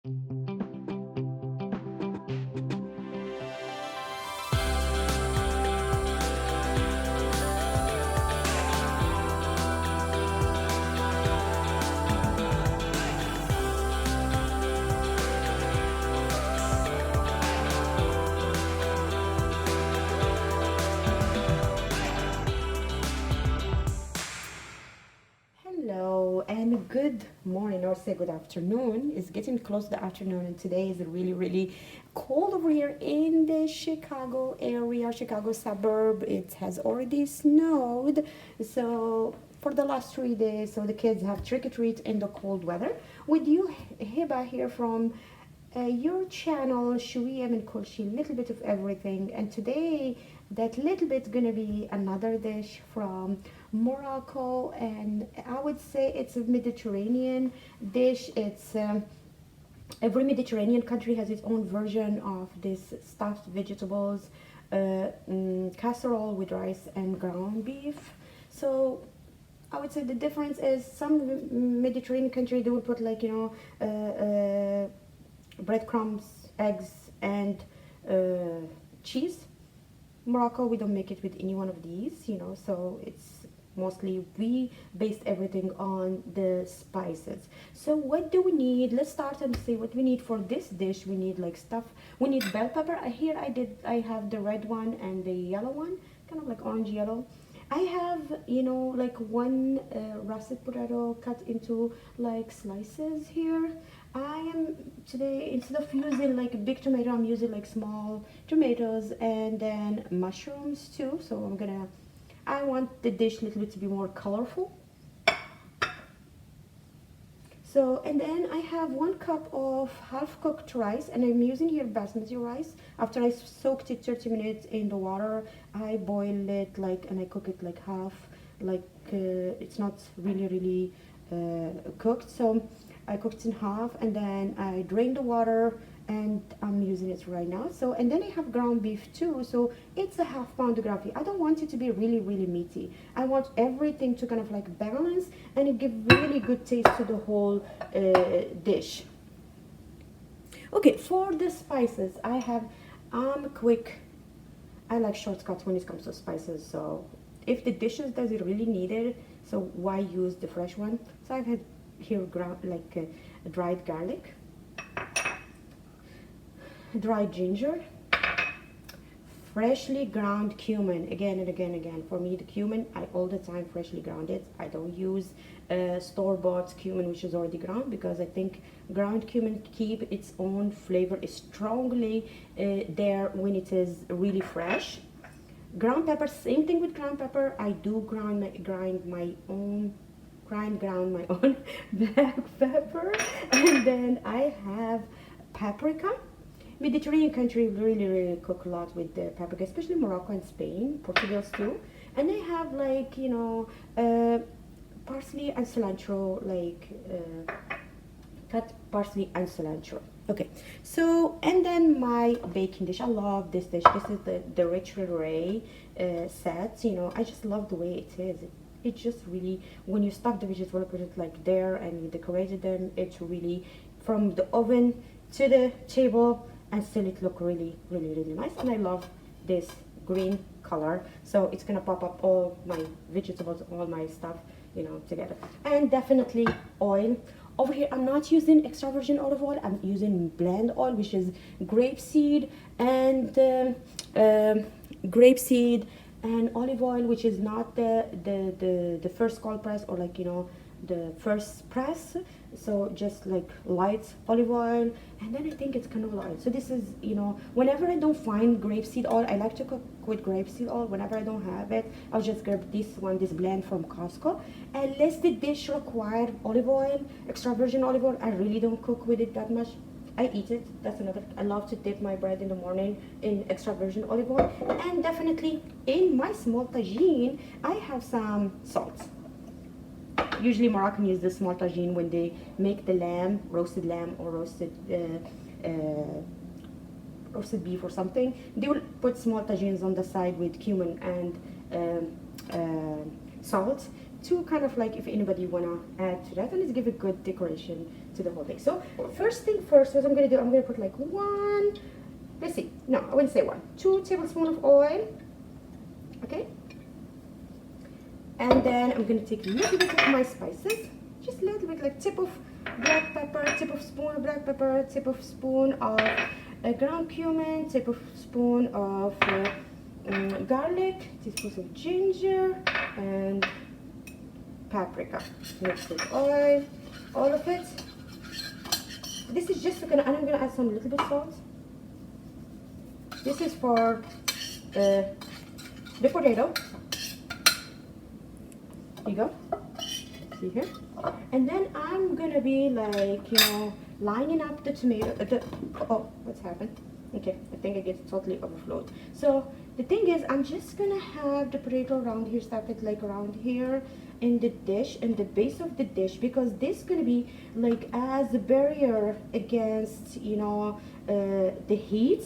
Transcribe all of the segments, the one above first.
Hello and good morning, or say good afternoon. It's getting close to the afternoon, and today is really, really cold over here in the Chicago area, Chicago suburb. It has already snowed, so for the last 3 days, so the kids have trick or treat in the cold weather. With you, Hiba here from your channel, shwiya.kolshi, little bit of everything. And today, that little bit gonna be another dish from Morocco, and I would say it's a Mediterranean dish. It's every Mediterranean country has its own version of this stuffed vegetables casserole with rice and ground beef. So I would say the difference is some Mediterranean country they would put like breadcrumbs, eggs, and cheese. Morocco, we don't make it with any one of these, so it's mostly we based everything on the spices. So what do we need? Let's start and see what we need for this dish. We need like stuff. We need bell pepper. Here I have the red one and the yellow one, kind of like orange yellow. I have, like one russet potato cut into like slices here. I am today, instead of using like a big tomato, I'm using like small tomatoes and then mushrooms too. So I want the dish a little bit to be more colorful. So, and then I have 1 cup of half-cooked rice, and I'm using here basmati rice. After I soaked it 30 minutes in the water, I boil it and I cook it like half, it's not really, really cooked. So I cooked in half, and then I drained the water, and I'm using it right now. So, and then I have ground beef too. So it's a half-pound ground beef. I don't want it to be really, really meaty. I want everything to kind of like balance, and it give really good taste to the whole dish. Okay, for the spices, quick. I like shortcuts when it comes to spices. So if the dishes doesn't really need it, so why use the fresh one? So I've had here dried garlic, dried ginger, freshly ground cumin. Again and again and again. For me, the cumin, I all the time freshly ground it. I don't use store-bought cumin which is already ground, because I think ground cumin keep its own flavor strongly there when it is really fresh. Ground pepper, same thing with ground pepper. I do ground my own black pepper. And then I have paprika. Mediterranean country really, really cook a lot with the paprika, especially Morocco and Spain, Portugal too. And they have parsley and cilantro, cut parsley and cilantro. Okay, so, and then my baking dish. I love this dish. This is the rich ray set. I just love the way it is. It just really, when you stuff the vegetables, put it like there and you decorated them, it's really from the oven to the table, and still it look really, really, really nice. And I love this green color, so it's gonna pop up all my vegetables, all my stuff, together. And definitely oil. Over here, I'm not using extra virgin olive oil. I'm using blend oil, which is grapeseed and olive oil, which is not the first cold press, or the first press. So just like light olive oil, and then I think it's canola oil. So this is, whenever I don't find grapeseed oil, I like to cook with grapeseed oil. Whenever I don't have it, I'll just grab this blend from Costco. Unless the dish required olive oil, extra virgin olive oil, I really don't cook with it that much. I eat it. That's another. I love to dip my bread in the morning in extra virgin olive oil. And definitely in my small tagine, I have some salt. Usually Moroccan use the small tagine when they make the roasted lamb or roasted beef or something. They will put small tagines on the side with cumin and salt to kind of like if anybody wanna add to that, and it's give a good decoration to the whole thing. So first thing first, what I'm gonna do, I'm gonna put like one, let's see, no, I wouldn't say one, 2 tablespoons of oil, okay? And then I'm gonna take a little bit of my spices, just a little bit, like tip of black pepper, tip of spoon of black pepper, tip of spoon of ground cumin, tip of spoon of garlic, teaspoons of ginger, and paprika. Mix with oil, all of it. This is just and I'm gonna add some little bit salt. This is for the potato. Here you go. See here? And then I'm gonna be like, you know, lining up the tomato. Oh, what's happened? Okay, I think I get totally overflowed. So the thing is, I'm just gonna have the potato around here, stuff it like around here in the dish, in the base of the dish, because this is gonna be like as a barrier against, you know, the heat.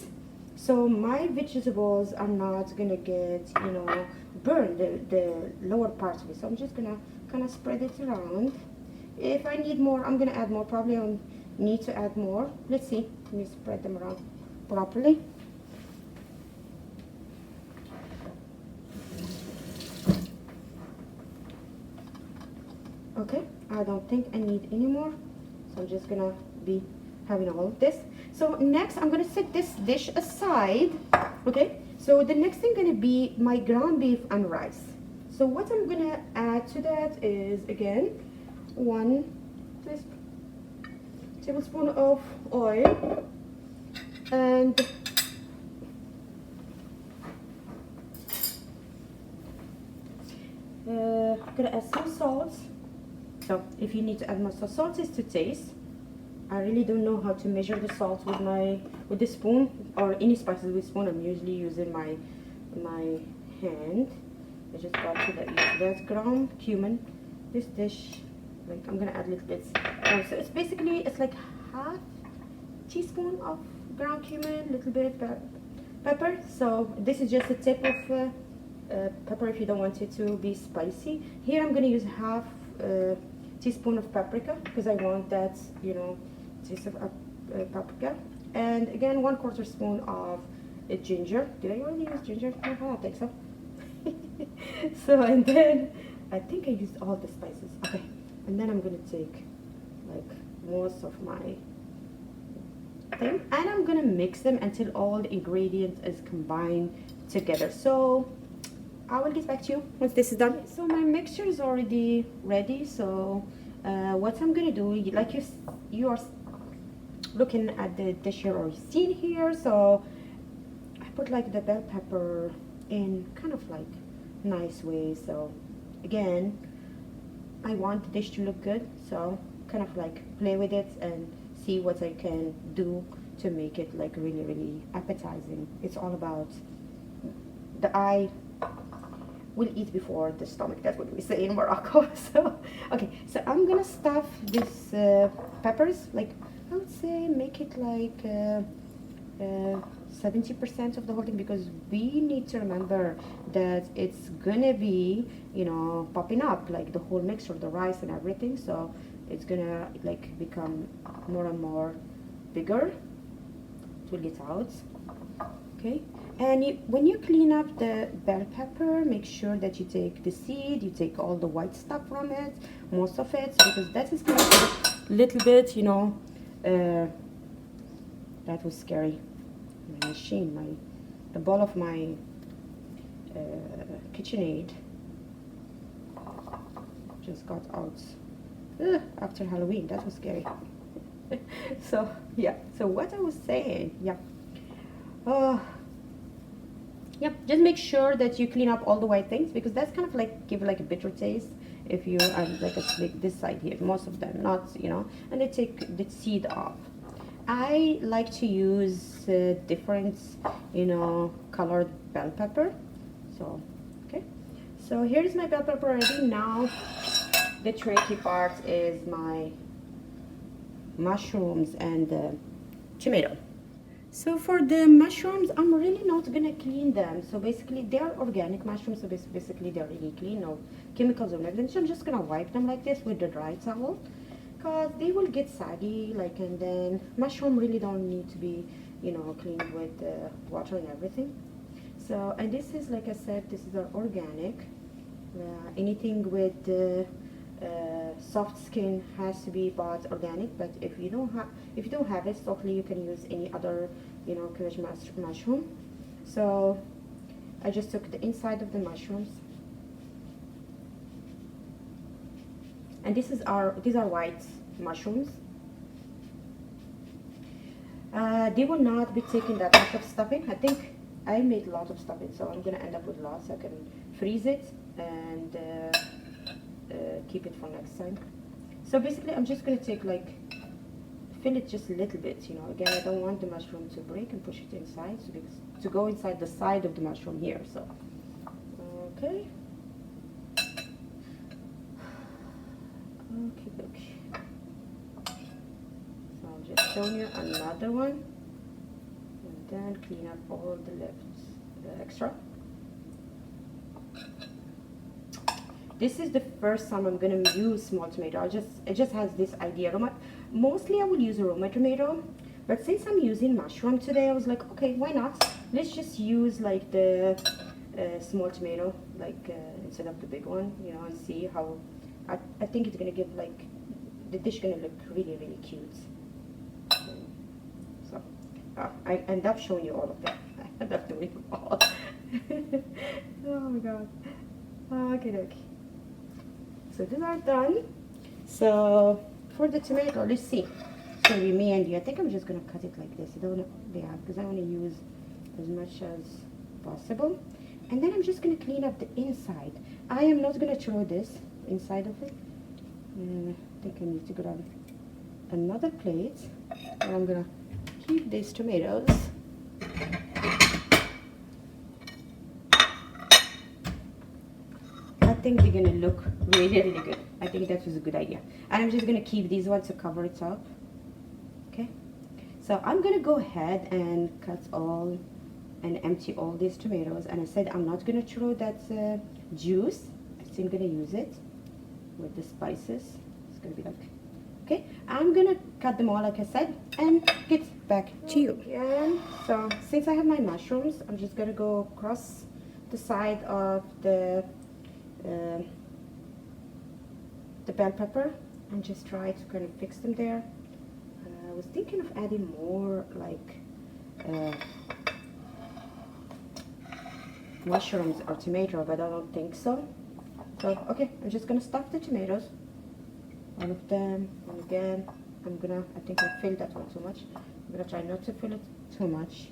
So my vegetables are not gonna get, you know, burned, the lower part of it. So I'm just gonna kind of spread it around. If I need more, I'm gonna add more. Probably I'll need to add more. Let's see. Let me spread them around properly. Okay, I don't think I need any more. So I'm just gonna be having all of this. So next I'm gonna set this dish aside. Okay, so the next thing gonna be my ground beef and rice. So what I'm gonna add to that is, again, 1 tablespoon of oil, and I'm gonna add some salt. So if you need to add more salt, salt is to taste. I really don't know how to measure the salt with the spoon or any spices with spoon. I'm usually using my hand. I just got to that ground cumin. This dish, like I'm gonna add little bits. So it's basically, it's like half teaspoon of ground cumin, little bit pepper. So this is just a tip of pepper if you don't want it to be spicy. Here I'm gonna use half teaspoon of paprika because I want that, you know, taste of paprika. And again, 1/4 spoon of ginger. Did I already use ginger? No, I don't think so. So, and then I think I used all the spices. Okay, and then I'm gonna take like most of my thing, and I'm gonna mix them until all the ingredients is combined together. So I will get back to you once this is done. So my mixture is already ready. So what I'm gonna do, like you are looking at the dish you're already seen here. So I put like the bell pepper in kind of like nice way. So again, I want the dish to look good, so kind of like play with it and see what I can do to make it like really, really appetizing. It's all about the eye will eat before the stomach. That's what we say in Morocco. So okay, so I'm gonna stuff these peppers, like I would say make it like 70% of the whole thing, because we need to remember that it's gonna be, you know, popping up like the whole mixture, the rice and everything. So it's gonna like become more and more bigger. It will get out. Okay, and when you clean up the bell pepper, make sure that you take the seed, you take all the white stuff from it, most of it, because that is kind of a little bit, you know, that was scary. My machine, the ball of my KitchenAid just got out after Halloween. That was scary. So yeah, so what I was saying, yeah, just make sure that you clean up all the white things, because that's kind of like give like a bitter taste if you add like this side here, most of them, not, you know, and they take the seed off. I like to use different, you know, colored bell pepper. So okay, so here's my bell pepper already. Now the tricky part is my mushrooms and the tomato. So for the mushrooms, I'm really not gonna clean them. So basically, they are organic mushrooms. So basically, they're really clean, no chemicals or anything. So I'm just gonna wipe them like this with the dry towel, cause they will get saggy. Like, and then mushroom really don't need to be, cleaned with water and everything. So, and this is, like I said, this is organic. Anything with soft skin has to be bought organic, but if you don't have it, totally you can use any other cabbage mushroom. So I just took the inside of the mushrooms, and these are white mushrooms. They will not be taking that much of stuffing. I think I made a lot of stuffing, so I'm gonna end up with lots. I can freeze it and keep it for next time. So basically, I'm just gonna take fill it just a little bit. Again, I don't want the mushroom to break and push it inside, so to go inside the side of the mushroom here. So okay. Okay. So I'll just show you another one, and then clean up all the extra. This is the first time I'm gonna use small tomato. It just has this idea. Mostly I will use a Roma tomato, but since I'm using mushroom today, I was like, okay, why not? Let's just use like the small tomato, instead of the big one, and see how. I think it's gonna give the dish gonna look really, really cute. So I end up showing you all of that. I end up doing them all. Oh my god. Okay. So these are done. So for the tomato, let's see. So me and you, I think I'm just gonna cut it like this. Because I want to use as much as possible. And then I'm just gonna clean up the inside. I am not gonna throw this inside of it. I think I need to grab another plate. And I'm gonna keep these tomatoes. I think they're gonna look really, really good. I think that was a good idea. And I'm just gonna keep these ones to cover it up. Okay. So I'm gonna go ahead and cut all and empty all these tomatoes. And I said I'm not gonna throw that juice. I'm still gonna use it with the spices. It's gonna be okay. I'm gonna cut them all like I said and get back to you. Again. So since I have my mushrooms, I'm just gonna go across the side of the bell pepper and just try to kind of fix them there. I was thinking of adding more mushrooms or tomato, but I don't think so. So okay, I'm just gonna stuff the tomatoes, all of them, and again I think I filled that one too much. I'm gonna try not to fill it too much.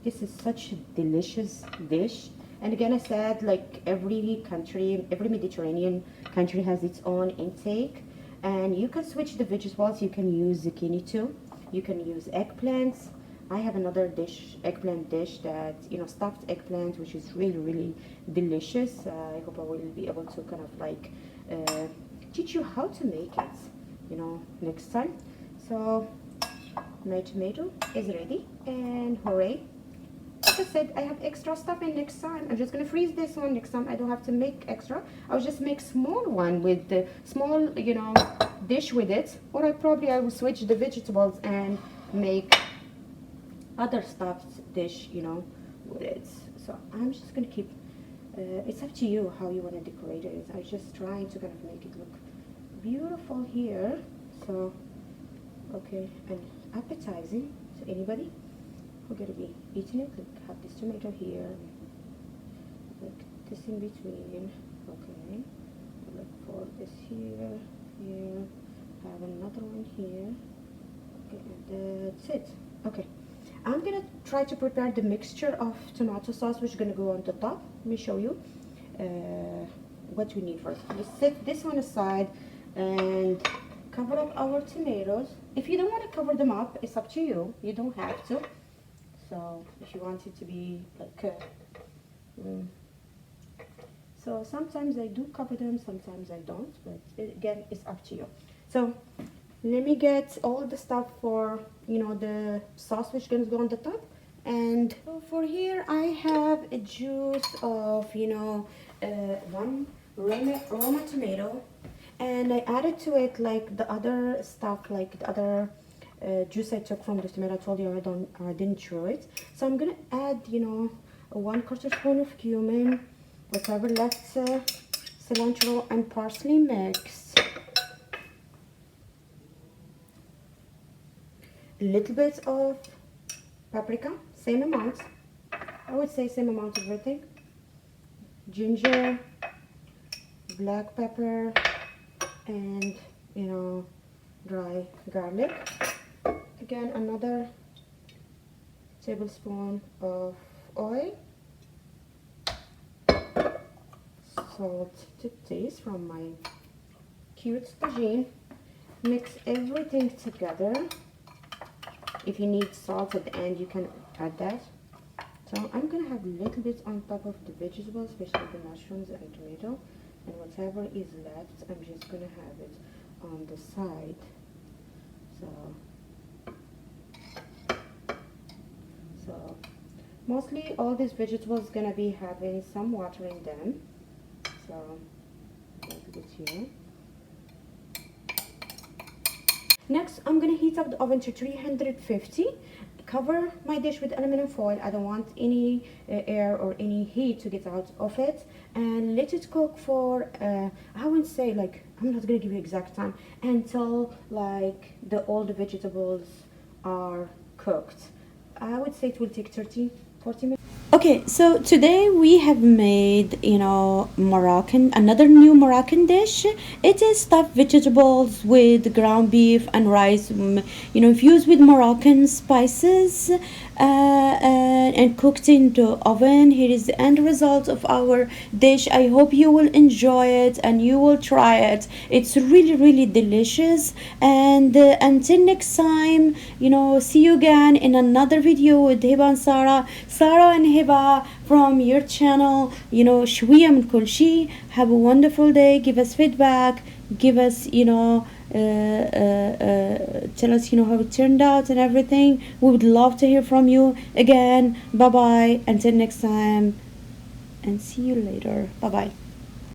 This is such a delicious dish. And again, I said every country, every Mediterranean country has its own intake. And you can switch the vegetables. You can use zucchini too. You can use eggplants. I have another dish, eggplant dish that, stuffed eggplant, which is really, really delicious. I hope I will be able to kind of teach you how to make it, next time. So my tomato is ready, and hooray. Like I said, I have extra stuff, and next time I'm just gonna freeze this one. Next time I don't have to make extra. I'll just make small one with the small, dish with it. Or I will switch the vegetables and make other stuffed dish, with it. So I'm just gonna keep. It's up to you how you want to decorate it. I'm just trying to kind of make it look beautiful here. So okay, and appetizing to anybody who's gonna be eating it. Look, have this tomato here, like this in between. Okay, look for this here, have another one here. Okay, and that's it. Okay, I'm gonna try to prepare the mixture of tomato sauce, which is gonna go on the top. Let me show you what we need first. Let's set this one aside and cover up our tomatoes. If you don't want to cover them up, it's up to you. You don't have to. So if you want it to be so sometimes I do cover them, sometimes I don't, but again, it's up to you. So let me get all the stuff for, you know, the sauce which gonna go on the top. And for here I have a juice of, you know, one Roma tomato, and I added to it like the other stuff, like the other juice I took from the tomato. I told you I didn't chew it. So I'm gonna add, you know, a 1/4 spoon of cumin, whatever left, cilantro and parsley mix, a little bit of paprika, same amount, I would say same amount of everything, ginger, black pepper, and, you know, dry garlic. Again, another tablespoon of oil, salt to taste from my cute tagine. Mix everything together. If you need salt at the end, you can add that. So I'm gonna have a little bit on top of the vegetables, especially the mushrooms and tomato, and whatever is left, I'm just gonna have it on the side. So mostly all these vegetables gonna be having some water in them. So a little bit here. Next, I'm gonna heat up the oven to 350. Cover my dish with aluminum foil. I don't want any air or any heat to get out of it, and let it cook for I wouldn't say, like, I'm not gonna give you exact time, until like all the vegetables are cooked. I would say it will take 30-40 minutes. Okay, so today we have made, you know, another new Moroccan dish. It is stuffed vegetables with ground beef and rice, you know, infused with Moroccan spices, and cooked in the oven. Here is the end result of our dish. I hope you will enjoy it and you will try it. It's really, really delicious. And until next time, you know, see you again in another video with Hiba and Sarah and Hiba from your channel, you know, shwiya.kolshi. Have a wonderful day. Give us feedback. Give us, you know, tell us, you know, how it turned out and everything. We would love to hear from you again. Bye bye. Until next time, and see you later. Bye bye.